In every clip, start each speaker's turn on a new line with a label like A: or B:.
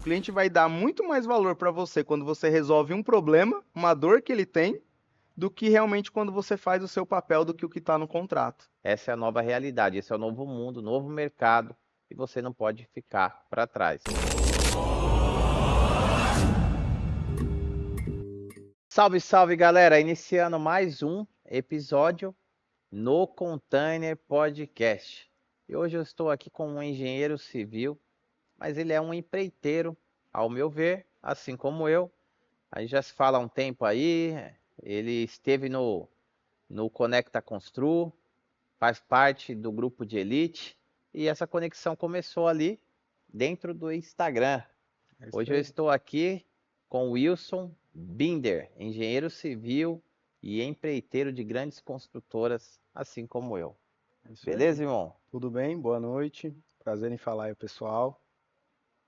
A: O cliente vai dar muito mais valor para você quando você resolve um problema, uma dor que ele tem, do que realmente quando você faz o seu papel do que o que está no contrato.
B: Essa é a nova realidade, esse é o novo mundo, novo mercado, e você não pode ficar para trás. Salve, salve, galera! Iniciando mais um episódio no Container Podcast. E hoje eu estou aqui com um engenheiro civil, mas ele é um empreiteiro, ao meu ver, assim como eu. A gente já se fala há um tempo aí, ele esteve no Conecta Constru, faz parte do grupo de elite, e essa conexão começou ali dentro do Instagram.
A: É isso
B: Hoje eu
A: aí.
B: estou aqui com o Wilson Binder, engenheiro civil e empreiteiro de grandes construtoras, assim como eu.
A: É isso aí.
B: Beleza, irmão?
A: Tudo bem? Boa noite. Prazer em falar aí, pessoal.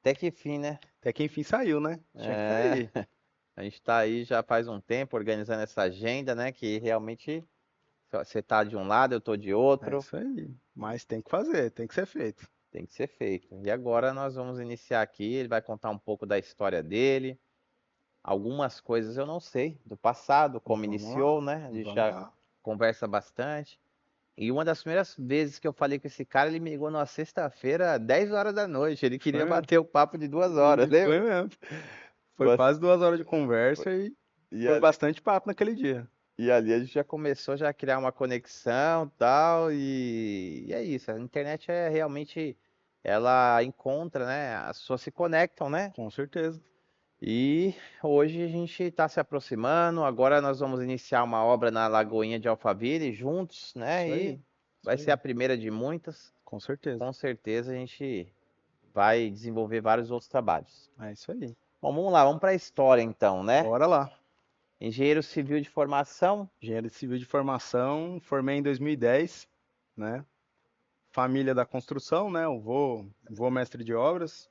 B: Até que fim, né?
A: Até que enfim saiu, né? Tinha que
B: É,
A: sair.
B: a gente está aí já faz um tempo organizando essa agenda, né? Que realmente você tá de um lado, eu tô de
A: É
B: outro,
A: isso aí. Mas tem que fazer, tem que ser feito.
B: tem que ser feito. E agora nós vamos iniciar aqui, ele vai contar um pouco da história dele. Algumas coisas eu não sei do passado, como
A: Vamos
B: iniciou,
A: lá.
B: né? A gente
A: Vamos
B: já
A: lá.
B: conversa bastante. E uma das primeiras vezes que eu falei com esse cara, ele me ligou numa sexta-feira, 10 horas da noite. Ele
A: Foi
B: queria
A: mesmo.
B: bater o papo de 2 horas,
A: Foi
B: lembra?
A: mesmo. Foi
B: Mas-
A: quase 2 horas de conversa e
B: E
A: foi
B: ali,
A: bastante papo naquele dia.
B: e ali a gente já começou já a criar uma conexão tal, e é isso. A internet é realmente, ela encontra, né? As pessoas se conectam, né?
A: Com certeza.
B: E hoje a gente está se aproximando. Agora nós vamos iniciar uma obra na Lagoinha de Alphaville juntos, né?
A: Isso
B: E
A: aí. Isso
B: vai ser a
A: aí.
B: primeira de muitas.
A: Com certeza.
B: Com certeza a gente vai desenvolver vários outros trabalhos.
A: É isso aí.
B: Bom, vamos lá, vamos para a história então, né?
A: Bora lá.
B: Engenheiro civil de formação,
A: Engenheiro civil de formação, formei em 2010, né? Família da construção, né? O vô mestre de obras.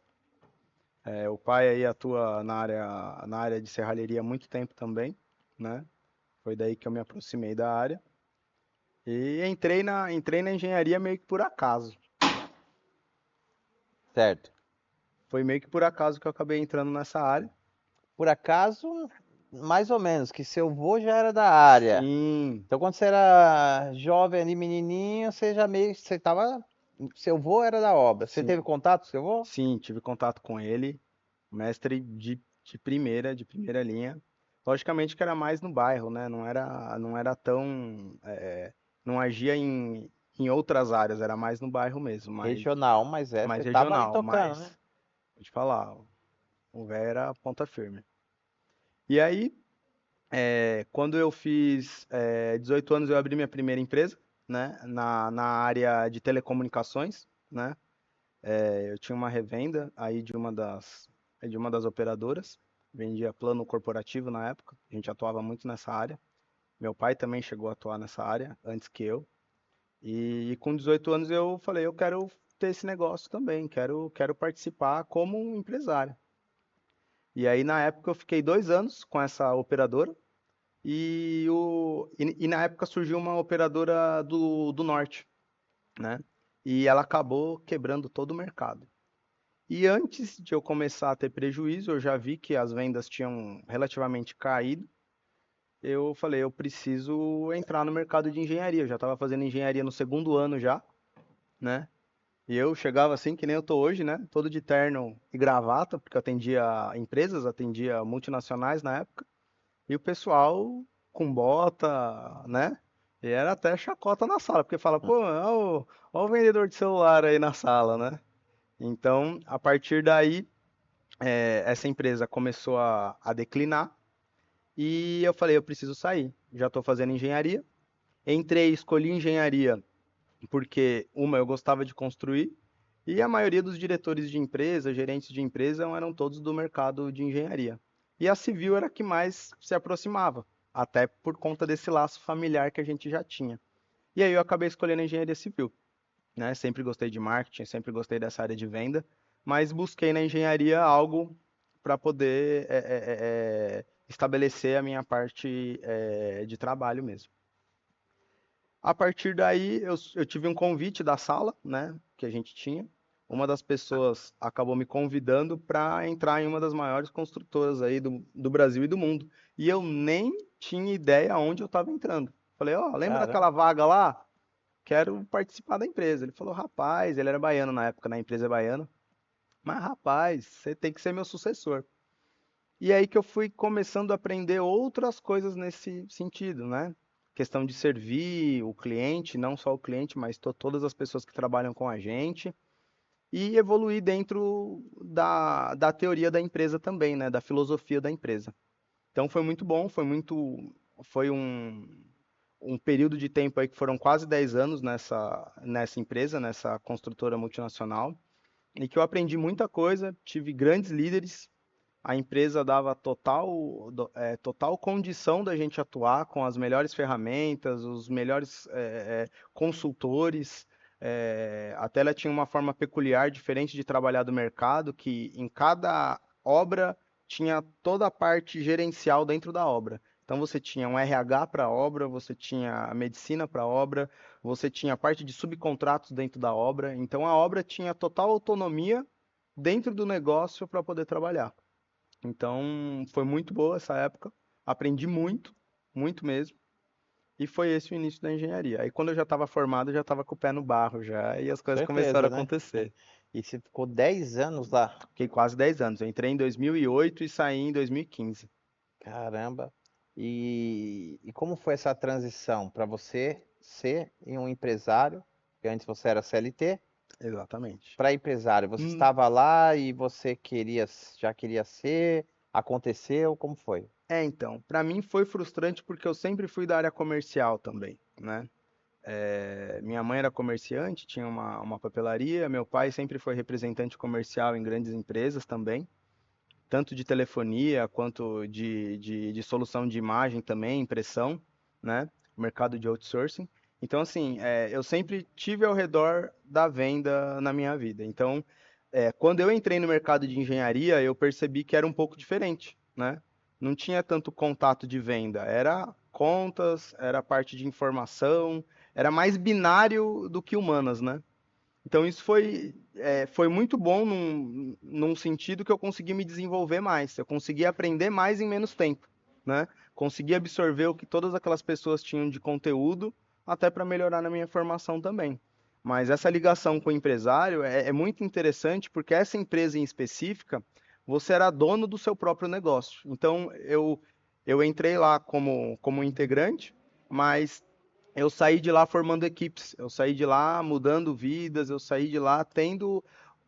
A: O pai aí atua na área de serralheria há muito tempo também, né? Foi daí que eu me aproximei da área. E entrei na engenharia meio que por acaso.
B: certo?
A: Foi meio que por acaso que eu acabei entrando nessa área.
B: Por acaso, mais ou menos, que seu vô já era da área.
A: Sim,
B: Então, quando você era jovem ali, menininho, você já meio, você tava, seu vô era da obra. Você teve
A: sim,
B: contato com seu vô?
A: sim, tive contato com ele, mestre de primeira linha. Logicamente que era mais no bairro, né? Não era tão, não agia em outras áreas, era mais no bairro mesmo,
B: Regional, mas
A: mais
B: você tava ali
A: regional,
B: tocando, né?
A: mas, vou te falar, o velho era ponta firme. E aí, quando eu fiz 18 anos, eu abri minha primeira empresa, né? Na área de telecomunicações, né? Eu tinha uma revenda aí de uma das operadoras, vendia plano corporativo na época, a gente atuava muito nessa área. Meu pai também chegou a atuar nessa área antes que eu. E com 18 anos eu falei, eu quero ter esse negócio também, quero participar como um empresário. E aí na época eu fiquei 2 anos com essa operadora e na época surgiu uma operadora do norte, né? E ela acabou quebrando todo o mercado. E antes de eu começar a ter prejuízo, eu já vi que as vendas tinham relativamente caído. Eu falei, eu preciso entrar no mercado de engenharia. Eu já estava fazendo engenharia no segundo ano já, né? E eu chegava assim, que nem eu tô hoje, né? Todo de terno e gravata, porque eu atendia empresas, atendia multinacionais na época. E o pessoal com bota, né? E era até chacota na sala, porque fala, pô, ó o vendedor de celular aí na sala, né? Então, a partir daí, essa empresa começou a declinar e eu falei, eu preciso sair. Já estou fazendo engenharia. Entrei, escolhi engenharia porque, uma, eu gostava de construir e a maioria dos diretores de empresa, gerentes de empresa, eram todos do mercado de engenharia. E a civil era a que mais se aproximava, até por conta desse laço familiar que a gente já tinha. E aí eu acabei escolhendo a engenharia civil, né? Sempre gostei de marketing, sempre gostei dessa área de venda, mas busquei na engenharia algo para poder estabelecer a minha parte de trabalho mesmo. A partir daí, eu tive um convite da sala, né, que a gente tinha, uma das pessoas acabou me convidando para entrar em uma das maiores construtoras aí do Brasil e do mundo. E eu nem tinha ideia aonde eu estava entrando. Falei, ó, lembra
B: Caramba,
A: daquela vaga lá? Quero participar da empresa. Ele falou, rapaz, ele era baiano na época, na empresa é baiana. Mas, rapaz, você tem que ser meu sucessor. E aí que eu fui começando a aprender outras coisas nesse sentido, né? Questão de servir o cliente, não só o cliente, mas todas as pessoas que trabalham com a gente. E evoluir dentro da teoria da empresa também, né? Da filosofia da empresa. Então foi muito bom, foi um período de tempo aí que foram quase 10 anos nessa empresa, nessa construtora multinacional, e que eu aprendi muita coisa, tive grandes líderes, a empresa dava total condição da gente atuar com as melhores ferramentas, os melhores consultores. Até ela tinha uma forma peculiar, diferente de trabalhar do mercado, que em cada obra tinha toda a parte gerencial dentro da obra. Então você tinha um RH para a obra, você tinha a medicina para a obra, você tinha a parte de subcontratos dentro da obra. Então a obra tinha total autonomia dentro do negócio para poder trabalhar. Então, foi muito boa essa época. Aprendi muito, muito mesmo. E foi esse o início da engenharia. Aí, quando eu já estava formado, eu já estava com o pé no barro já, e as coisas começaram a
B: certeza, né?
A: acontecer.
B: E você ficou 10 anos lá.
A: Fiquei quase 10 anos. Eu entrei em 2008 e saí em 2015.
B: Caramba. E como foi essa transição para você ser um empresário? Porque antes você era CLT,
A: Exatamente.
B: para empresário. Você
A: Hum,
B: estava lá e você já queria ser? Aconteceu? Como foi?
A: então, para mim foi frustrante porque eu sempre fui da área comercial também, né? Minha mãe era comerciante, tinha uma papelaria, meu pai sempre foi representante comercial em grandes empresas também. Tanto de telefonia quanto de solução de imagem também, impressão, né? Mercado de outsourcing. Então, assim, eu sempre tive ao redor da venda na minha vida. Então, quando eu entrei no mercado de engenharia, eu percebi que era um pouco diferente, né? Não tinha tanto contato de venda, era contas, era parte de informação, era mais binário do que humanas, né? Então isso foi muito bom num sentido que eu consegui me desenvolver mais, eu consegui aprender mais em menos tempo, né? Consegui absorver o que todas aquelas pessoas tinham de conteúdo, até para melhorar na minha formação também. Mas essa ligação com o empresário é muito interessante porque essa empresa em específica, você era dono do seu próprio negócio. Então eu entrei lá como integrante, mas eu saí de lá formando equipes, eu saí de lá mudando vidas, eu saí de lá tendo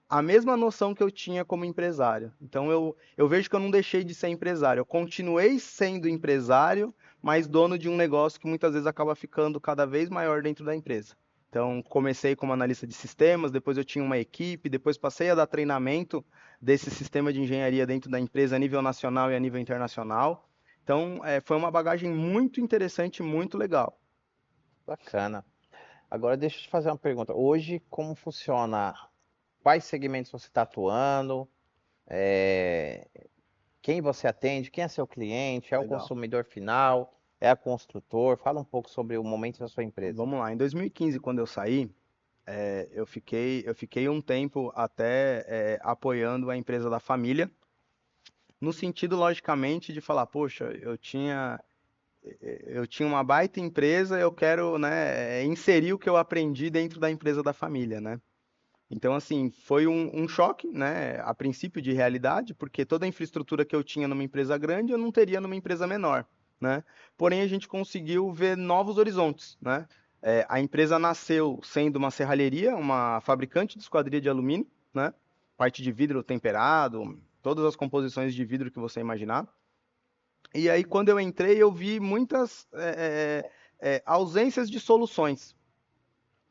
A: a mesma noção que eu tinha como empresário. Então eu vejo que eu não deixei de ser empresário, eu continuei sendo empresário, mas dono de um negócio que muitas vezes acaba ficando cada vez maior dentro da empresa. Então comecei como analista de sistemas, depois eu tinha uma equipe, depois passei a dar treinamento desse sistema de engenharia dentro da empresa a nível nacional e a nível internacional. Então foi uma bagagem muito interessante, muito legal.
B: Bacana. Agora deixa eu te fazer uma pergunta. Hoje, como funciona? Quais segmentos você está atuando? É, Quem você atende? Quem é seu cliente? É o
A: Legal.
B: consumidor final? É a construtor? Fala um pouco sobre o momento da sua empresa.
A: Vamos lá. Em 2015, quando eu saí, eu fiquei um tempo até apoiando a empresa da família, no sentido, logicamente, de falar, poxa, eu tinha uma baita empresa, eu quero, né, inserir o que eu aprendi dentro da empresa da família, né? Então, assim, foi um choque, né, a princípio de realidade, porque toda a infraestrutura que eu tinha numa empresa grande, eu não teria numa empresa menor, né? Porém, a gente conseguiu ver novos horizontes, né? A empresa nasceu sendo uma serralheria, uma fabricante de esquadria de alumínio, né? Parte de vidro temperado, todas as composições de vidro que você imaginar. E aí, quando eu entrei, eu vi muitas ausências de soluções.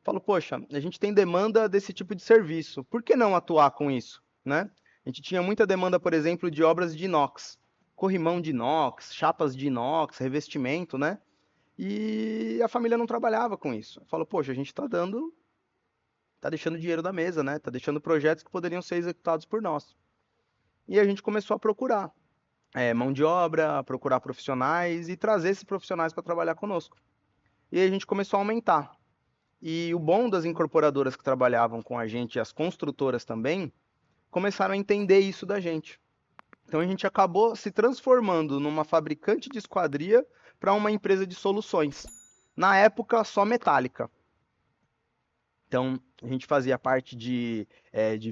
A: Falo, poxa, a gente tem demanda desse tipo de serviço, por que não atuar com isso, né? A gente tinha muita demanda, por exemplo, de obras de inox, corrimão de inox, chapas de inox, revestimento, né? E a família não trabalhava com isso. Falo, poxa, a gente tá deixando dinheiro da mesa, né? Tá deixando projetos que poderiam ser executados por nós. E a gente começou a procurar mão de obra, procurar profissionais e trazer esses profissionais para trabalhar conosco. E aí a gente começou a aumentar. E o bom das incorporadoras que trabalhavam com a gente e as construtoras também começaram a entender isso da gente. Então a gente acabou se transformando numa fabricante de esquadria para uma empresa de soluções. Na época, só metálica. Então, a gente fazia parte de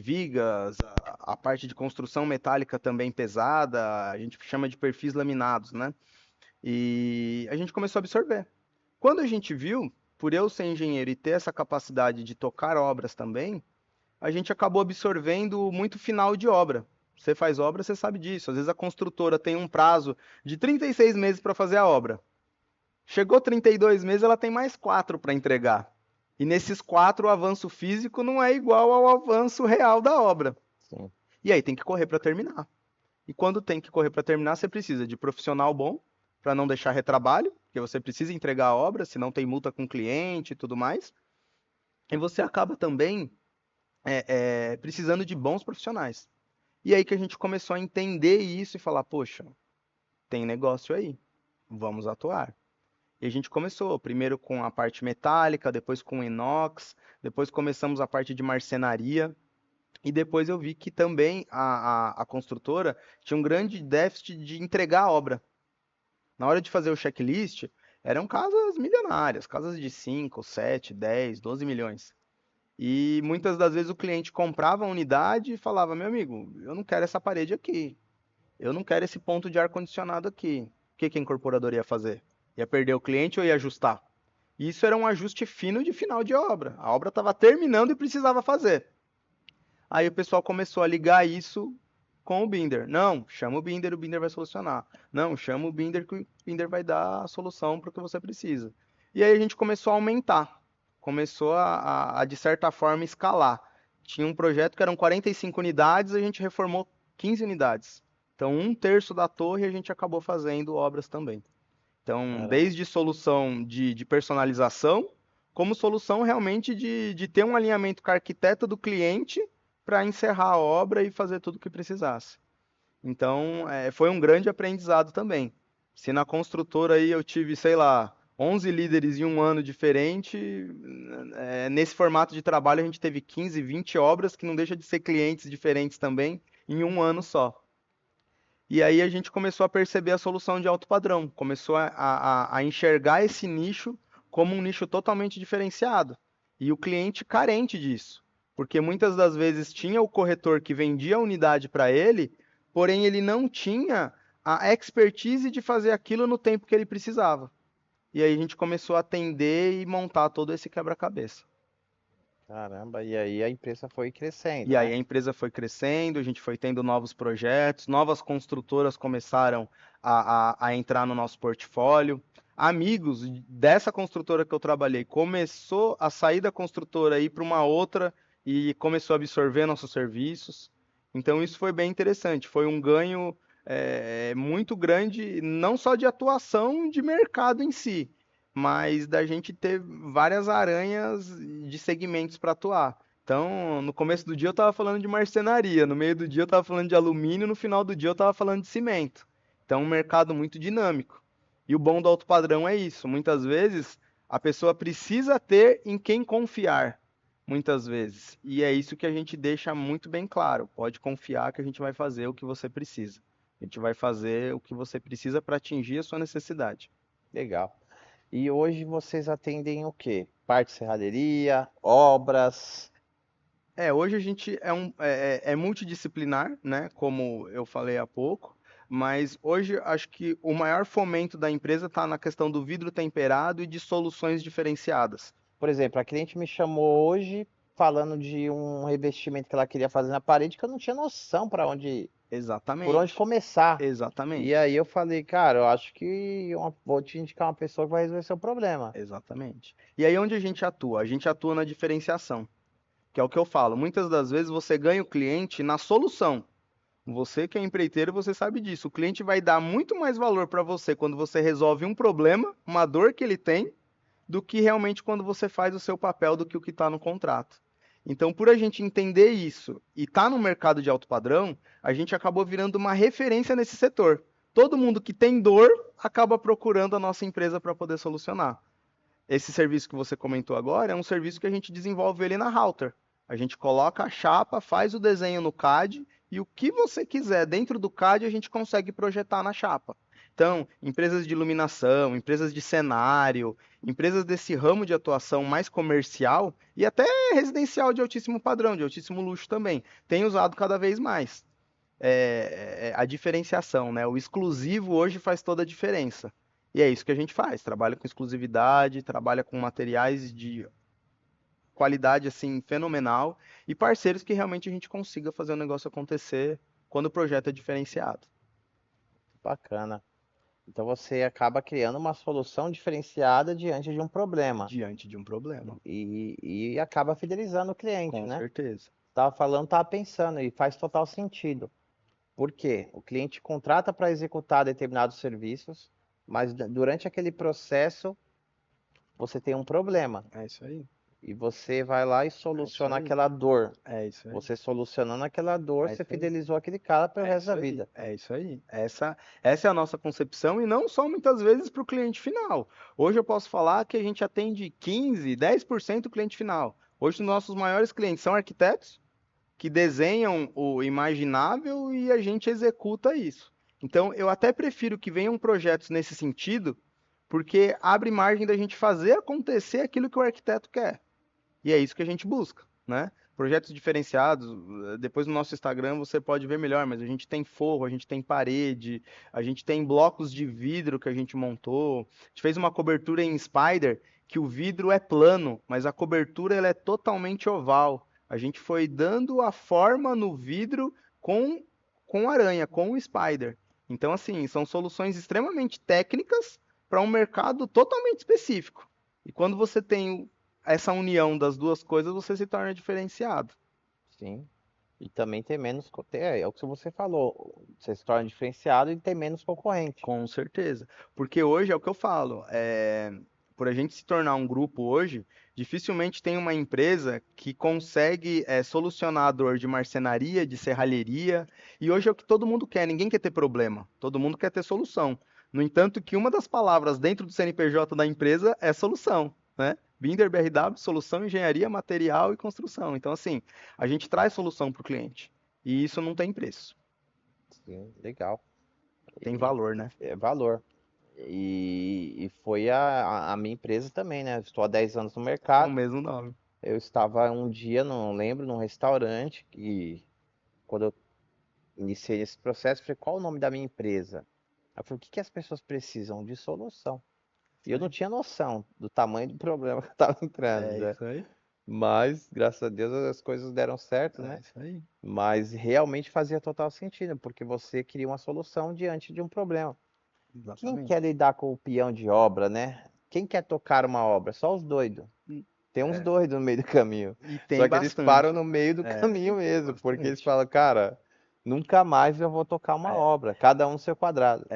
A: vigas, a parte de construção metálica também pesada, a gente chama de perfis laminados, né? E a gente começou a absorver. Quando a gente viu, por eu ser engenheiro e ter essa capacidade de tocar obras também, a gente acabou absorvendo muito final de obra. Você faz obra, você sabe disso. Às vezes a construtora tem um prazo de 36 meses para fazer a obra. Chegou 32 meses, ela tem mais 4 para entregar. E nesses 4, o avanço físico não é igual ao avanço real da obra.
B: Sim.
A: E aí tem que correr para terminar. E quando tem que correr para terminar, você precisa de profissional bom, para não deixar retrabalho, porque você precisa entregar a obra, senão tem multa com o cliente e tudo mais. E você acaba também precisando de bons profissionais. E aí que a gente começou a entender isso e falar, poxa, tem negócio aí, vamos atuar. E a gente começou, primeiro com a parte metálica, depois com inox, depois começamos a parte de marcenaria, e depois eu vi que também a construtora tinha um grande déficit de entregar a obra. Na hora de fazer o checklist, eram casas milionárias, casas de 5, 7, 10, 12 milhões. E muitas das vezes o cliente comprava a unidade e falava, meu amigo, eu não quero essa parede aqui, eu não quero esse ponto de ar-condicionado aqui. O que que a incorporadora ia fazer? Ia perder o cliente ou ia ajustar? E isso era um ajuste fino de final de obra. A obra estava terminando e precisava fazer. Aí o pessoal começou a ligar isso com o Binder. Não, chama o Binder vai solucionar. Não, chama o Binder que o Binder vai dar a solução para o que você precisa. E aí a gente começou a aumentar, começou de certa forma, escalar. Tinha um projeto que eram 45 unidades, a gente reformou 15 unidades. Então, um terço da torre a gente acabou fazendo obras também. Então,
B: Caramba.
A: desde solução de personalização, como solução realmente de ter um alinhamento com a arquiteta do cliente para encerrar a obra e fazer tudo o que precisasse. Então, foi um grande aprendizado também. Se na construtora aí eu tive, sei lá, 11 líderes em um ano diferente, nesse formato de trabalho a gente teve 15, 20 obras, que não deixa de ser clientes diferentes também, em um ano só. E aí a gente começou a perceber a solução de alto padrão, começou a enxergar esse nicho como um nicho totalmente diferenciado. E o cliente carente disso, porque muitas das vezes tinha o corretor que vendia a unidade para ele, porém ele não tinha a expertise de fazer aquilo no tempo que ele precisava. E aí a gente começou a atender e montar todo esse quebra-cabeça.
B: Caramba, e aí a empresa foi crescendo,
A: E aí
B: né?
A: a empresa foi crescendo, a gente foi tendo novos projetos, novas construtoras começaram a entrar no nosso portfólio. Amigos dessa construtora que eu trabalhei começou a sair da construtora e ir para uma outra e começou a absorver nossos serviços. Então isso foi bem interessante, foi um ganho muito grande, não só de atuação de mercado em si, mas da gente ter várias aranhas de segmentos para atuar. Então, no começo do dia eu estava falando de marcenaria, no meio do dia eu estava falando de alumínio, no final do dia eu estava falando de cimento. Então, um mercado muito dinâmico. E o bom do alto padrão é isso. Muitas vezes a pessoa precisa ter em quem confiar, muitas vezes. E é isso que a gente deixa muito bem claro. Pode confiar que a gente vai fazer o que você precisa. A gente vai fazer o que você precisa para atingir a sua necessidade.
B: Legal. E hoje vocês atendem o quê? Parte de serralheria, obras.
A: Hoje a gente é multidisciplinar, né? Como eu falei há pouco, mas hoje acho que o maior fomento da empresa está na questão do vidro temperado e de soluções diferenciadas.
B: Por exemplo, a cliente me chamou hoje falando de um revestimento que ela queria fazer na parede que eu não tinha noção por onde
A: Exatamente,
B: começar. E
A: exatamente,
B: aí eu falei, cara, eu acho que vou te indicar uma pessoa que vai resolver seu problema.
A: exatamente. E aí onde a gente atua? A gente atua na diferenciação, que é o que eu falo. Muitas das vezes você ganha o cliente na solução. Você que é empreiteiro, você sabe disso. O cliente vai dar muito mais valor para você quando você resolve um problema, uma dor que ele tem, do que realmente quando você faz o seu papel do que o que está no contrato. Então, por a gente entender isso e estar no mercado de alto padrão, a gente acabou virando uma referência nesse setor. Todo mundo que tem dor acaba procurando a nossa empresa para poder solucionar. esse serviço que você comentou agora é um serviço que a gente desenvolve ele na Router. A gente coloca a chapa, faz o desenho no CAD e o que você quiser dentro do CAD a gente consegue projetar na chapa. Então, empresas de iluminação, empresas de cenário, empresas desse ramo de atuação mais comercial e até residencial de altíssimo padrão, de altíssimo luxo também, têm usado cada vez mais a diferenciação, né? O exclusivo hoje faz toda a diferença. E é isso que a gente faz, trabalha com exclusividade, trabalha com materiais de qualidade assim fenomenal e parceiros que realmente a gente consiga fazer o negócio acontecer quando o projeto é diferenciado.
B: Bacana. Então você acaba criando uma solução diferenciada diante de um problema
A: Diante de um problema,
B: e acaba fidelizando o cliente,
A: com
B: né?
A: certeza.
B: Estava falando, estava pensando e faz total sentido. Por quê? O cliente contrata para executar determinados serviços, mas durante aquele processo você tem um problema
A: É isso aí.
B: e você vai lá e
A: É isso
B: soluciona
A: aí.
B: aquela dor.
A: É isso aí.
B: Você solucionando aquela dor,
A: É
B: você
A: isso aí.
B: fidelizou aquele cara pelo
A: É
B: resto da
A: isso aí,
B: vida.
A: é isso aí. Essa é a nossa concepção e não só muitas vezes para o cliente final. Hoje eu posso falar que a gente atende 15, 10% do cliente final. Hoje os nossos maiores clientes são arquitetos que desenham o imaginável e a gente executa isso. Então eu até prefiro que venham projetos nesse sentido, porque abre margem da gente fazer acontecer aquilo que o arquiteto quer. E é isso que a gente busca, né? Projetos diferenciados, depois no nosso Instagram você pode ver melhor, mas a gente tem forro, a gente tem parede, a gente tem blocos de vidro que a gente montou. A gente fez uma cobertura em Spider que o vidro é plano, mas a cobertura ela é totalmente oval. A gente foi dando a forma no vidro com aranha, com o Spider. Então, assim, são soluções extremamente técnicas para um mercado totalmente específico. E quando você tem essa união das duas coisas, você se torna diferenciado.
B: Sim. E também tem menos. É o que você falou. Você se torna diferenciado e tem menos concorrente.
A: Com certeza. Porque hoje é o que eu falo, por a gente se tornar um grupo hoje, dificilmente tem uma empresa que consegue solucionar a dor de marcenaria, de serralheria, e hoje é o que todo mundo quer, ninguém quer ter problema, todo mundo quer ter solução. No entanto, que uma das palavras dentro do CNPJ da empresa é solução, né? Binder BRW, solução, engenharia, material e construção. Então, assim, a gente traz solução para o cliente. E isso não tem preço,
B: Sim, legal.
A: tem
B: E
A: valor, né?
B: é valor. E foi a minha empresa também, né? Estou há 10 anos no
A: Com o
B: mercado.
A: mesmo nome.
B: Eu estava um dia, não lembro, num restaurante que quando eu iniciei esse processo, eu falei, qual o nome da minha empresa? Eu falei, o que que as pessoas precisam? De solução. E eu não tinha noção do tamanho do problema que eu estava entrando,
A: É
B: né?
A: isso aí.
B: Mas, graças a Deus, as coisas deram certo,
A: É
B: né?
A: isso aí.
B: Mas realmente fazia total sentido, porque você queria uma solução diante de um problema. Quem quer
A: Exatamente.
B: lidar com o peão de obra, né? Quem quer tocar uma obra? Só os doidos. Tem uns
A: É,
B: doidos no meio do caminho.
A: e
B: Só
A: tem
B: que eles param
A: bastante.
B: no meio do
A: É,
B: caminho
A: tem
B: mesmo, porque eles
A: bastante.
B: falam, cara, nunca mais eu vou tocar uma
A: É,
B: obra, cada um no seu quadrado.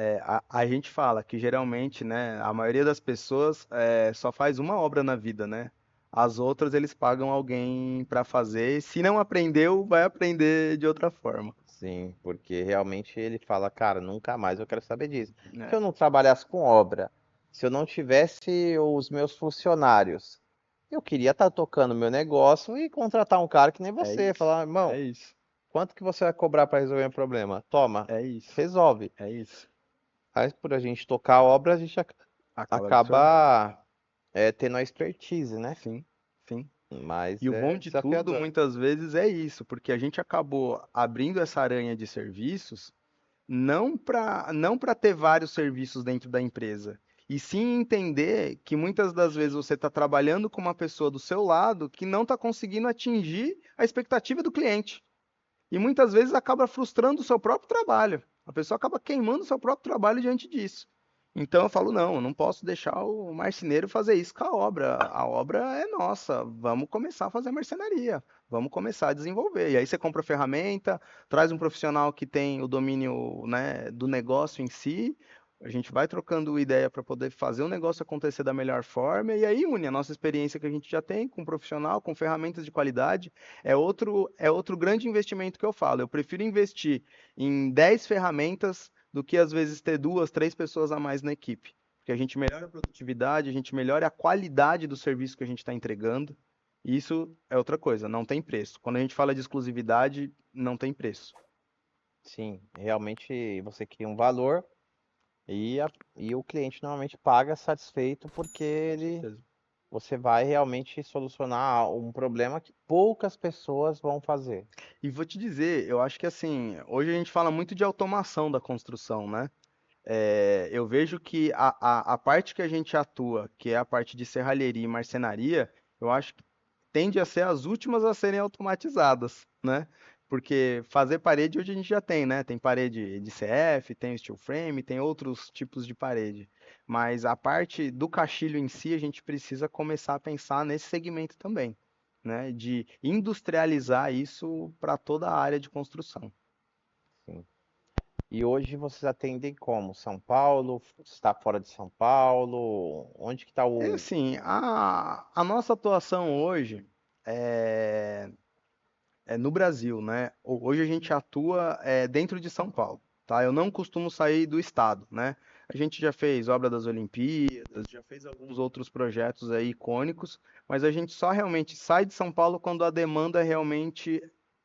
A: a gente fala que geralmente, né, a maioria das pessoas só faz uma obra na vida, né? As outras eles pagam alguém para fazer. Se não aprendeu, vai aprender de outra forma.
B: Sim, porque realmente ele fala, cara, nunca mais eu quero saber disso. Se
A: É,
B: eu não trabalhasse com obra, se eu não tivesse os meus funcionários, eu queria estar tocando meu negócio e contratar um cara que nem
A: é
B: você,
A: isso.
B: falar,
A: É
B: irmão,
A: isso.
B: quanto que você vai cobrar para resolver meu problema? Toma,
A: É isso.
B: resolve.
A: É isso.
B: Aí por a gente tocar a obra, a gente
A: Acaba absorvendo.
B: acaba tendo a expertise, né?
A: Sim, sim.
B: Mas
A: E o bom
B: é
A: de tudo,
B: desafiador.
A: muitas vezes, é isso, porque a gente acabou abrindo essa aranha de serviços não para ter vários serviços dentro da empresa, e sim entender que muitas das vezes você está trabalhando com uma pessoa do seu lado que não está conseguindo atingir a expectativa do cliente. E muitas vezes acaba frustrando o seu próprio trabalho. A pessoa acaba queimando o seu próprio trabalho diante disso. Então eu falo, não, eu não posso deixar o marceneiro fazer isso com a obra. A obra é nossa, vamos começar a fazer marcenaria, vamos começar a desenvolver. E aí você compra a ferramenta, traz um profissional que tem o domínio, né, do negócio em si, a gente vai trocando ideia para poder fazer o negócio acontecer da melhor forma, e aí une a nossa experiência que a gente já tem com um profissional, com ferramentas de qualidade. É outro grande investimento que eu falo. Eu prefiro investir em 10 ferramentas do que às vezes ter duas, três pessoas a mais na equipe. porque a gente melhora a produtividade, a gente melhora a qualidade do serviço que a gente está entregando. E isso é outra coisa, não tem preço. Quando a gente fala de exclusividade, não tem preço.
B: Sim, realmente você cria um valor e o cliente normalmente paga satisfeito porque
A: Com certeza.
B: você vai realmente solucionar um problema que poucas pessoas vão fazer.
A: E vou te dizer, eu acho que assim, hoje a gente fala muito de automação da construção, né? Eu vejo que a parte que a gente atua, que é a parte de serralheria e marcenaria, eu acho que tende a ser as últimas a serem automatizadas, né? Porque fazer parede hoje a gente já tem, né? Tem parede de CF, tem steel frame, tem outros tipos de parede. Mas a parte do caixilho em si, a gente precisa começar a pensar nesse segmento também, né? De industrializar isso para toda a área de construção.
B: Sim. E hoje vocês atendem como? São Paulo? Está fora de São Paulo? Onde que está
A: É
B: o...
A: assim, a nossa atuação hoje é, é no Brasil, né? Hoje a gente atua dentro de São Paulo, tá? Eu não costumo sair do estado, né? A gente já fez obra das Olimpíadas, já fez alguns outros projetos aí icônicos, mas a gente só realmente sai de São Paulo quando a demanda realmente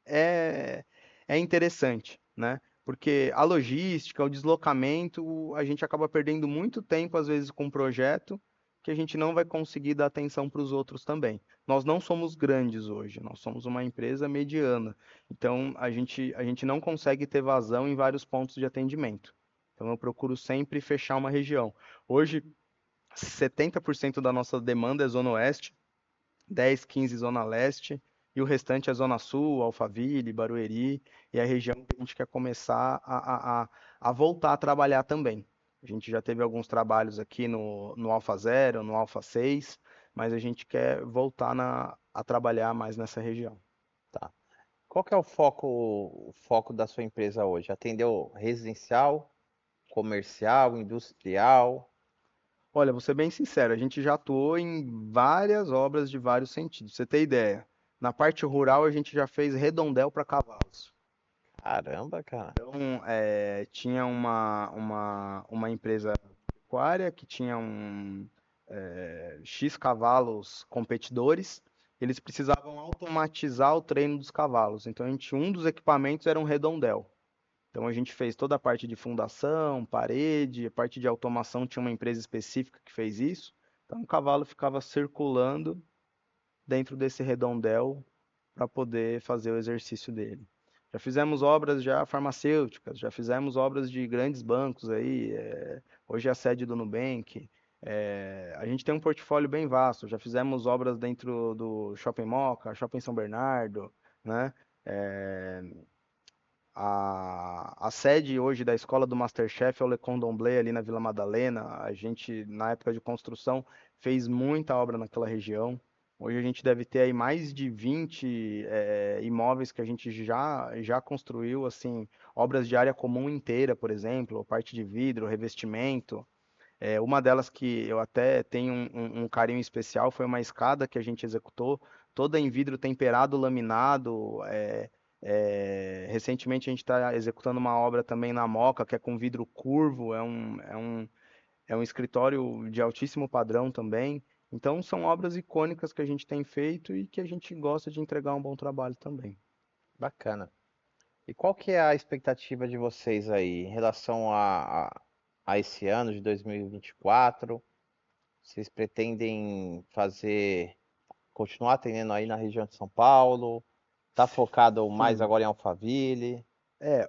A: é, é interessante, né? Porque a logística, o deslocamento, a gente acaba perdendo muito tempo, às vezes, com o projeto, que a gente não vai conseguir dar atenção para os outros também. Nós não somos grandes hoje, nós somos uma empresa mediana. Então, a gente não consegue ter vazão em vários pontos de atendimento. Então, eu procuro sempre fechar uma região. Hoje, 70% da nossa demanda é Zona Oeste, 10, 15 Zona Leste, e o restante é Zona Sul, Alphaville, Barueri, e a região que a gente quer começar a voltar a trabalhar também. A gente já teve alguns trabalhos aqui no Alfa Zero, no Alfa 6, mas a gente quer voltar a trabalhar mais nessa região.
B: Tá. Qual que é o foco da sua empresa hoje? Atendeu residencial, comercial, industrial?
A: Olha, vou ser bem sincero, a gente já atuou em várias obras de vários sentidos. Pra você ter ideia, na parte rural a gente já fez redondel para cavalos.
B: Caramba, cara.
A: Então, tinha uma empresa pecuária que tinha X cavalos competidores, eles precisavam automatizar o treino dos cavalos. Então, um dos equipamentos era um redondel. Então, a gente fez toda a parte de fundação, parede, a parte de automação tinha uma empresa específica que fez isso. Então, o cavalo ficava circulando dentro desse redondel para poder fazer o exercício dele. Já fizemos obras já farmacêuticas, já fizemos obras de grandes bancos aí, hoje é a sede do Nubank. A gente tem um portfólio bem vasto, já fizemos obras dentro do Shopping Moca, Shopping São Bernardo, né? É, a sede hoje da escola do MasterChef é o Le Cordon Bleu ali na Vila Madalena. A gente, na época de construção, fez muita obra naquela região. Hoje a gente deve ter aí mais de 20 imóveis que a gente já construiu, assim, obras de área comum inteira, por exemplo, parte de vidro, revestimento. Uma delas que eu até tenho um carinho especial foi uma escada que a gente executou, toda em vidro temperado, laminado. Recentemente a gente está executando uma obra também na Moca, que é com vidro curvo, é um escritório de altíssimo padrão também. Então são obras icônicas que a gente tem feito e que a gente gosta de entregar um bom trabalho também.
B: Bacana. E qual que é a expectativa de vocês aí em relação a esse ano de 2024? Vocês pretendem fazer, continuar atendendo aí na região de São Paulo? Tá focado mais
A: Sim.
B: agora em Alphaville?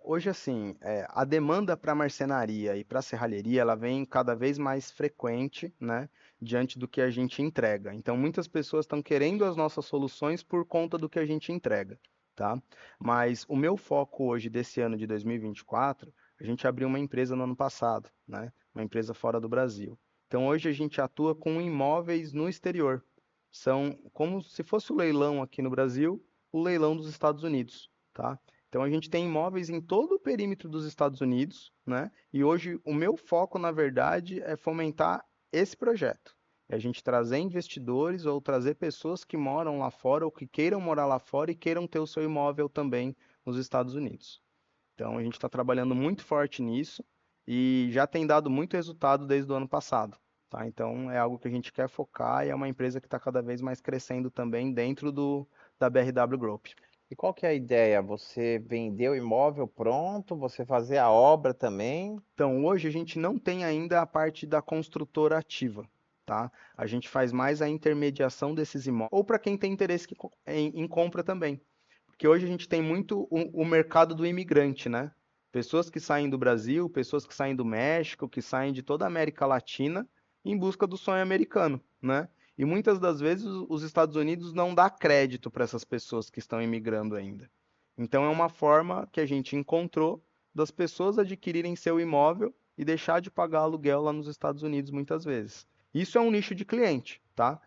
A: Hoje assim, a demanda para marcenaria e para serralheria, ela vem cada vez mais frequente, né, diante do que a gente entrega. Então, muitas pessoas estão querendo as nossas soluções por conta do que a gente entrega, tá? Mas o meu foco hoje desse ano de 2024, a gente abriu uma empresa no ano passado, né, uma empresa fora do Brasil. Então, hoje a gente atua com imóveis no exterior. São como se fosse o leilão aqui no Brasil, o leilão dos Estados Unidos, tá? Então a gente tem imóveis em todo o perímetro dos Estados Unidos, né? E hoje o meu foco, na verdade, é fomentar esse projeto. É a gente trazer investidores ou trazer pessoas que moram lá fora ou que queiram morar lá fora e queiram ter o seu imóvel também nos Estados Unidos. Então a gente está trabalhando muito forte nisso e já tem dado muito resultado desde o ano passado. tá? Então é algo que a gente quer focar e é uma empresa que está cada vez mais crescendo também dentro da BRW Group.
B: E qual que é a ideia? Você vender o imóvel pronto, você fazer a obra também?
A: Então, hoje a gente não tem ainda a parte da construtora ativa, tá? A gente faz mais a intermediação desses imóveis, ou para quem tem interesse em compra também. Porque hoje a gente tem muito o mercado do imigrante, né? Pessoas que saem do Brasil, pessoas que saem do México, que saem de toda a América Latina em busca do sonho americano, né? E muitas das vezes os Estados Unidos não dá crédito para essas pessoas que estão imigrando ainda. Então é uma forma que a gente encontrou das pessoas adquirirem seu imóvel e deixar de pagar aluguel lá nos Estados Unidos muitas vezes. Isso é um nicho de cliente, tá?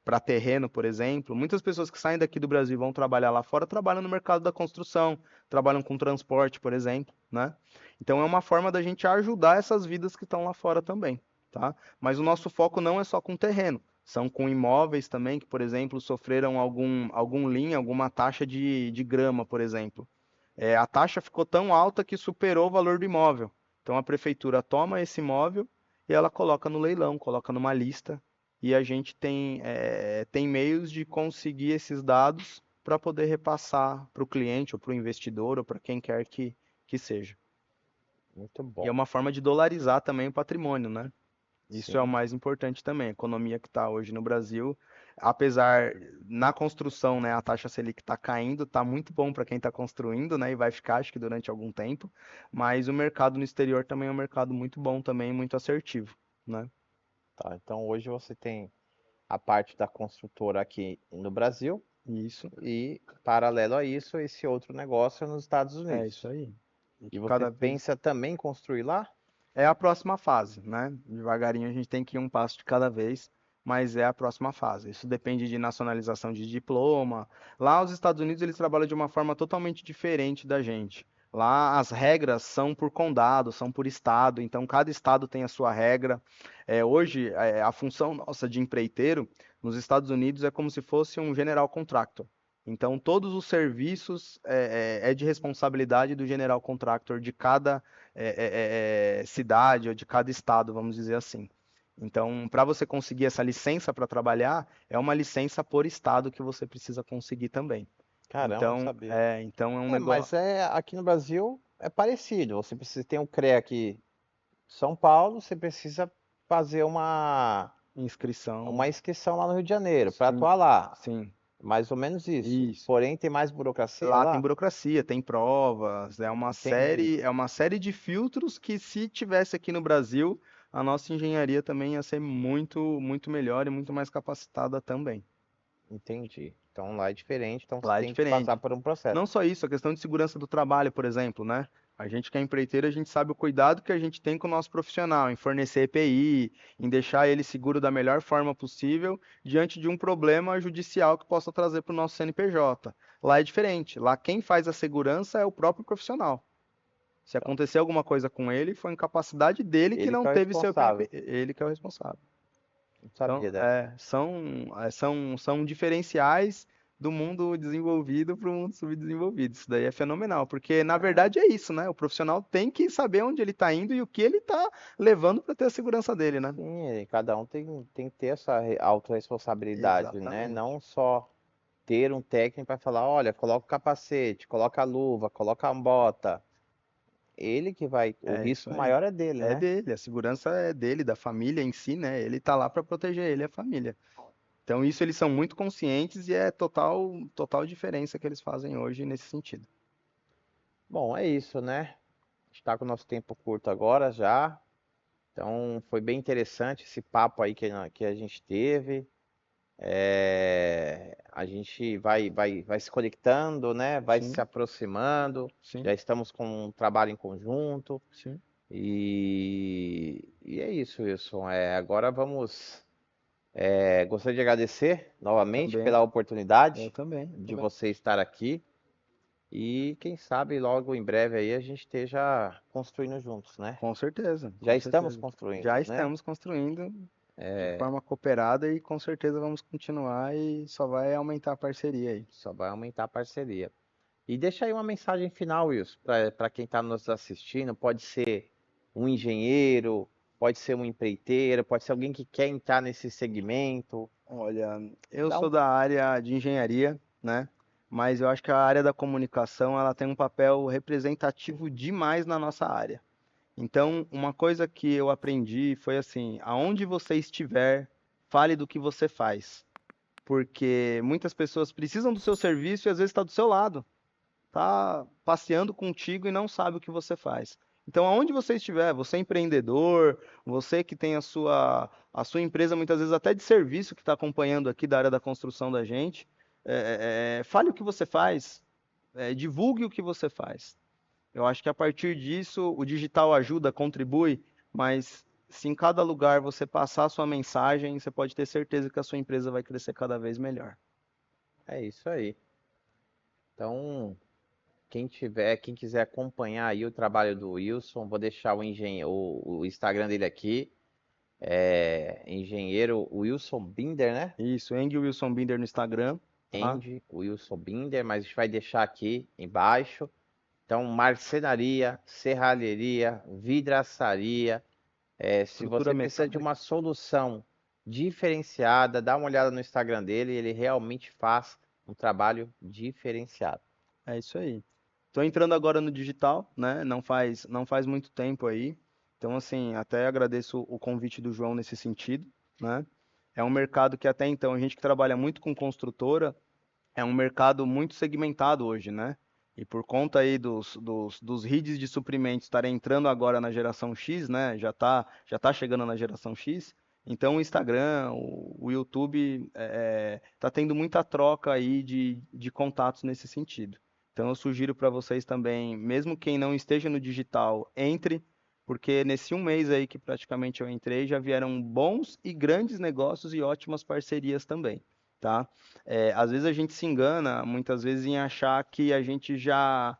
A: Para terreno, por exemplo, muitas pessoas que saem daqui do Brasil e vão trabalhar lá fora trabalham no mercado da construção, trabalham com transporte, por exemplo, né? Então é uma forma da gente ajudar essas vidas que estão lá fora também, tá? Mas o nosso foco não é só com terreno, são com imóveis também que, por exemplo, sofreram algum lien, alguma taxa de grama, por exemplo. A taxa ficou tão alta que superou o valor do imóvel. Então a prefeitura toma esse imóvel e ela coloca no leilão, coloca numa lista, e a gente tem meios de conseguir esses dados para poder repassar para o cliente ou para o investidor ou para quem quer que seja.
B: Muito
A: E é
B: bom.
A: uma forma de dolarizar também o patrimônio, né? Isso é o
B: Sim.
A: mais importante também. A economia que está hoje no Brasil, apesar na construção, né, a taxa Selic está caindo, está muito bom para quem está construindo, né, e vai ficar, acho que durante algum tempo. Mas o mercado no exterior também é um mercado muito bom também, muito assertivo, né?
B: Tá, então hoje você tem a parte da construtora aqui no Brasil
A: Isso,
B: e, paralelo a isso, esse outro negócio nos Estados
A: é isso
B: Unidos.
A: aí. E
B: E
A: que
B: você
A: cada vez
B: pensa também em construir lá?
A: é a próxima fase, né? Devagarinho a gente tem que ir um passo de cada vez, mas é a próxima fase. Isso depende de nacionalização de diploma. Lá os Estados Unidos eles trabalham de uma forma totalmente diferente da gente. Lá as regras são por condado, são por estado, então cada estado tem a sua regra. Hoje a função nossa de empreiteiro nos Estados Unidos é como se fosse um general contractor. Então todos os serviços é de responsabilidade do general contractor de cada cidade ou de cada estado, vamos dizer assim. Então, para você conseguir essa licença para trabalhar, é uma licença por estado que você precisa conseguir também.
B: Caramba, não
A: Então,
B: sabia.
A: então é um
B: É,
A: negócio.
B: mas aqui no Brasil é parecido. Você precisa ter um CREA aqui em São Paulo, você precisa fazer uma
A: Inscrição,
B: inscrição lá no Rio de Janeiro para
A: sim,
B: atuar lá.
A: sim,
B: Mais ou menos isso.
A: isso.
B: Porém, tem mais burocracia
A: Lá tem
B: lá?
A: burocracia, tem provas,
B: Entendi.
A: é uma série de filtros que se tivesse aqui no Brasil, a nossa engenharia também ia ser muito, muito melhor e muito mais capacitada também.
B: Entendi. Então lá é diferente, então você
A: Lá é
B: tem que passar
A: diferente.
B: por um processo.
A: Não só isso, a questão de segurança do trabalho, por exemplo, né? A gente que é empreiteiro, a gente sabe o cuidado que a gente tem com o nosso profissional, em fornecer EPI, em deixar ele seguro da melhor forma possível, diante de um problema judicial que possa trazer para o nosso CNPJ. Lá é diferente. Lá quem faz a segurança é o próprio profissional. Se
B: Então,
A: acontecer alguma coisa com ele, foi incapacidade dele que
B: ele que
A: não
B: é o
A: teve seu EPI,
B: responsável.
A: ele que é o responsável.
B: Não
A: Então,
B: sabia dessa.
A: são diferenciais do mundo desenvolvido para o mundo subdesenvolvido. Isso daí é fenomenal, porque na
B: É,
A: verdade é isso, né? O profissional tem que saber onde ele está indo e o que ele está levando para ter a segurança dele, né?
B: sim, cada um tem que ter essa autorresponsabilidade, né?
A: Exatamente.
B: Não só ter um técnico para falar, olha, coloca o capacete, coloca a luva, coloca a bota. Ele que vai, o
A: É isso
B: risco
A: aí.
B: maior é dele,
A: É
B: né?
A: dele, a segurança é dele, da família em si, né? Ele está lá para proteger ele e a família. Então, isso eles são muito conscientes e é total diferença que eles fazem hoje nesse sentido.
B: Bom, é isso, né? Está com o nosso tempo curto agora já. Então, foi bem interessante esse papo aí que a gente teve. A gente vai se conectando, né? Vai
A: Sim,
B: se aproximando.
A: sim,
B: Já estamos com um trabalho em conjunto.
A: sim.
B: E é isso, Wilson. Agora vamos. Gostaria de agradecer novamente
A: Também.
B: pela
A: Eu
B: oportunidade
A: também, eu
B: de
A: também.
B: você estar aqui. E quem sabe logo em breve aí a gente esteja construindo juntos, né?
A: Com certeza,
B: Já
A: com
B: estamos
A: certeza. Já
B: construindo, né?
A: estamos construindo de forma cooperada e com certeza vamos continuar e só vai aumentar a parceria aí.
B: Só vai aumentar a parceria. E deixa aí uma mensagem final, Wilson, para quem está nos assistindo. Pode ser um engenheiro, pode ser um empreiteiro, pode ser alguém que quer entrar nesse segmento.
A: Olha, eu
B: Dá
A: sou
B: um...
A: da área de engenharia, né? Mas eu acho que a área da comunicação, ela tem um papel representativo demais na nossa área. Então, uma coisa que eu aprendi foi assim, aonde você estiver, fale do que você faz. Porque muitas pessoas precisam do seu serviço e às vezes está do seu lado, tá passeando contigo e não sabe o que você faz. Então, aonde você estiver, você é empreendedor, você que tem a sua empresa, muitas vezes até de serviço, que está acompanhando aqui da área da construção da gente, fale o que você faz, divulgue o que você faz. Eu acho que a partir disso, o digital ajuda, contribui, mas se em cada lugar você passar a sua mensagem, você pode ter certeza que a sua empresa vai crescer cada vez melhor.
B: É isso aí. Então, quem quiser acompanhar aí o trabalho do Wilson, vou deixar o Instagram dele aqui. É engenheiro Wilson Binder, né?
A: Isso, Eng Wilson Binder no Instagram, tá?
B: Andy Wilson Binder, mas a gente vai deixar aqui embaixo. Então, marcenaria, serralheria, vidraçaria. Se
A: Estrutura
B: você precisa de
A: metálica.
B: uma solução diferenciada, dá uma olhada no Instagram dele, ele realmente faz um trabalho diferenciado.
A: É isso aí. Tô entrando agora no digital, né? Não faz muito tempo aí. Então, assim, até agradeço o convite do João nesse sentido, né? É um mercado que até então, a gente que trabalha muito com construtora, é um mercado muito segmentado hoje, né? E por conta aí dos RIDs de suprimentos estarem entrando agora na geração X, né? Já tá chegando na geração X. Então o Instagram, o YouTube tá tendo muita troca aí de contatos nesse sentido. Então eu sugiro para vocês também, mesmo quem não esteja no digital, entre, porque nesse um mês aí que praticamente eu entrei, já vieram bons e grandes negócios e ótimas parcerias também, tá? Às vezes a gente se engana, muitas vezes, em achar que a gente já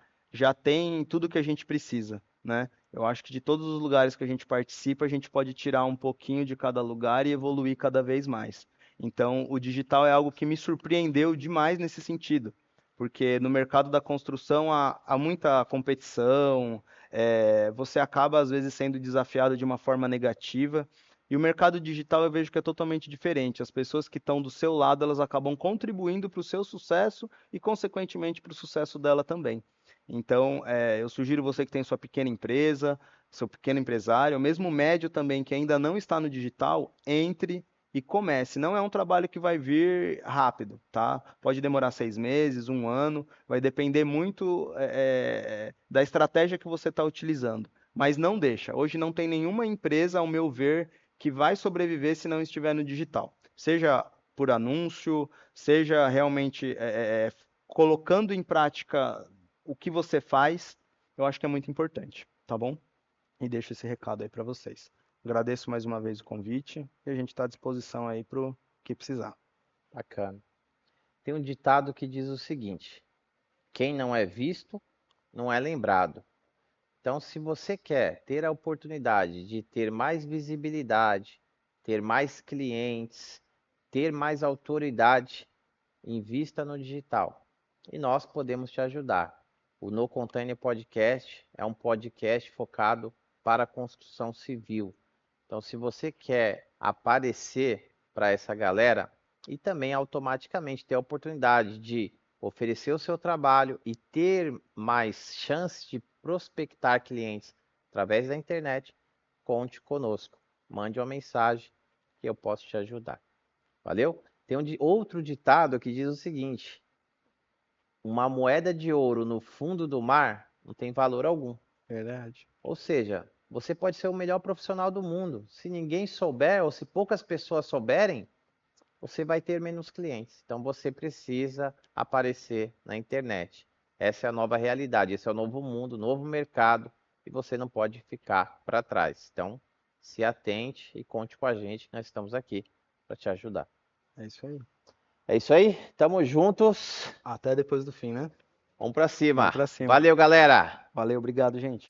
A: tem tudo que a gente precisa, né? Eu acho que de todos os lugares que a gente participa, a gente pode tirar um pouquinho de cada lugar e evoluir cada vez mais. Então, o digital é algo que me surpreendeu demais nesse sentido, porque no mercado da construção há muita competição, você acaba, às vezes, sendo desafiado de uma forma negativa. E o mercado digital eu vejo que é totalmente diferente. As pessoas que estão do seu lado, elas acabam contribuindo para o seu sucesso e, consequentemente, para o sucesso dela também. Então, eu sugiro você que tem sua pequena empresa, seu pequeno empresário, ou mesmo médio também, que ainda não está no digital, entre e comece. Não é um trabalho que vai vir rápido, tá? Pode demorar 6 meses, um ano, vai depender muito da estratégia que você está utilizando. Mas não deixa. Hoje não tem nenhuma empresa, ao meu ver, que vai sobreviver se não estiver no digital. Seja por anúncio, seja realmente colocando em prática o que você faz, eu acho que é muito importante, tá bom? E deixo esse recado aí para vocês. Agradeço mais uma vez o convite e a gente está à disposição aí para o que precisar.
B: Bacana. Tem um ditado que diz o seguinte: quem não é visto, não é lembrado. Então, se você quer ter a oportunidade de ter mais visibilidade, ter mais clientes, ter mais autoridade, invista no digital. E nós podemos te ajudar. O No Container Podcast é um podcast focado para a construção civil. Então, se você quer aparecer para essa galera e também automaticamente ter a oportunidade de oferecer o seu trabalho e ter mais chances de prospectar clientes através da internet, conte conosco. Mande uma mensagem que eu posso te ajudar. Valeu? Tem outro ditado que diz o seguinte: uma moeda de ouro no fundo do mar não tem valor algum.
A: Verdade.
B: Ou seja, você pode ser o melhor profissional do mundo. Se ninguém souber, ou se poucas pessoas souberem, você vai ter menos clientes. Então você precisa aparecer na internet. Essa é a nova realidade, esse é o novo mundo, novo mercado, e você não pode ficar para trás. Então, se atente e conte com a gente, nós estamos aqui para te ajudar.
A: É isso aí.
B: É isso aí, tamo juntos.
A: Até depois do fim, né?
B: Vamos para
A: Vamos
B: cima.
A: para cima.
B: Valeu, galera.
A: Valeu, obrigado, gente.